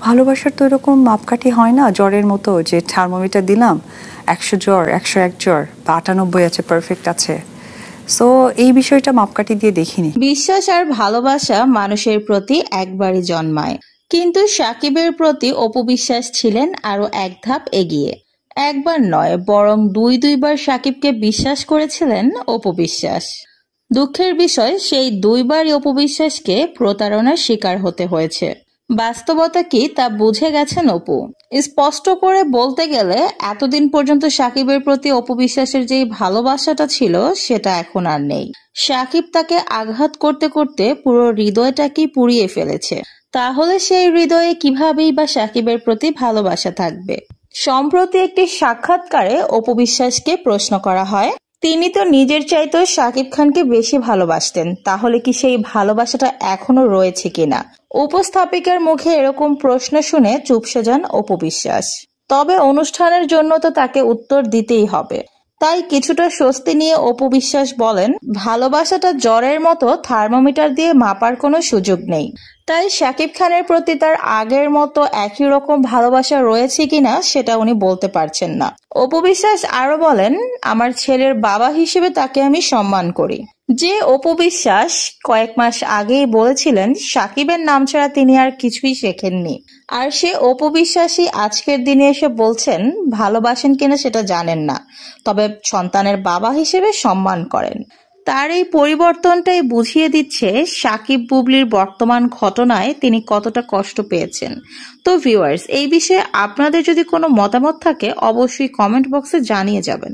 ভালোবাসার তো এরকম মাপকাঠি হয় না জ্বরের মতো যে থার্মোমিটার দিলাম 100 জ্বর 101 জ্বর বা 98 আছে পারফেক্ট আছে। সো এই বিষয়টা মাপকাঠি দিয়ে দেখিনি। বিশ্বাস আর ভালোবাসা মানুষের প্রতি একবারই জন্মায়, কিন্তু সাকিবের প্রতি অপু বিশ্বাস ছিলেন আরো এক ধাপ এগিয়ে। একবার নয়, বরং দুইবার সাকিবকে বিশ্বাস করেছিলেন অপু বিশ্বাস। দুঃখের বিষয়, সেই দুইবারই অপু বিশ্বাসকে প্রতারণার শিকার হতে হয়েছে। বাস্তবতা কি তা বুঝে গেছেন অপু। স্পষ্ট করে বলতে গেলে, এতদিন পর্যন্ত সাকিবের প্রতি অপু বিশ্বাসের যে ভালোবাসাটা ছিল সেটা এখন আর নেই। সাকিব তাকে আঘাত করতে করতে পুরো হৃদয়টাকেই পুড়িয়ে ফেলেছে। তাহলে সেই হৃদয়ে কিভাবেই বা সাকিবের প্রতি ভালোবাসা থাকবে। সম্প্রতি একটি সাক্ষাৎকারে অপু বিশ্বাসকে প্রশ্ন করা হয়, তিনি তো নিজের চাইতেও শাকিব খানকে বেশি ভালোবাসতেন, তাহলে কি সেই ভালোবাসাটা এখনো রয়েছে কিনা। উপস্থাপিকার মুখে এরকম প্রশ্ন শুনে চুপসে যান অপু বিশ্বাস। তবে অনুষ্ঠানের জন্য তো তাকে উত্তর দিতেই হবে, তাই কিছুটা স্বস্তি নিয়ে অপু বিশ্বাস বলেন, ভালোবাসাটা জ্বরের মতো থার্মোমিটার দিয়ে মাপার কোনো সুযোগ নেই। তাই শাকিব খানের প্রতি তার আগের মতো একই রকম ভালোবাসা রয়েছে কিনা সেটা উনি বলতে পারছেন না। অপু বিশ্বাস আরো বলেন, আমার ছেলের বাবা হিসেবে তাকে আমি সম্মান করি। যে অপু বিশ্বাস কয়েক মাস আগেই বলেছিলেন সাকিবের নাম ছাড়া তিনি আর কিছুই শেখেননি, আর সে অপু বিশ্বাসই আজকের দিনে এসে বলছেন ভালোবাসেন কিনা সেটা জানেন না, তবে সন্তানের বাবা হিসেবে সম্মান করেন। তার এই পরিবর্তনটাই বুঝিয়ে দিচ্ছে সাকিব বুবলির বর্তমান ঘটনায় তিনি কতটা কষ্ট পেয়েছেন। তো ভিউয়ার্স, এই বিষয়ে আপনাদের যদি কোনো মতামত থাকে অবশ্যই কমেন্ট বক্সে জানিয়ে যাবেন।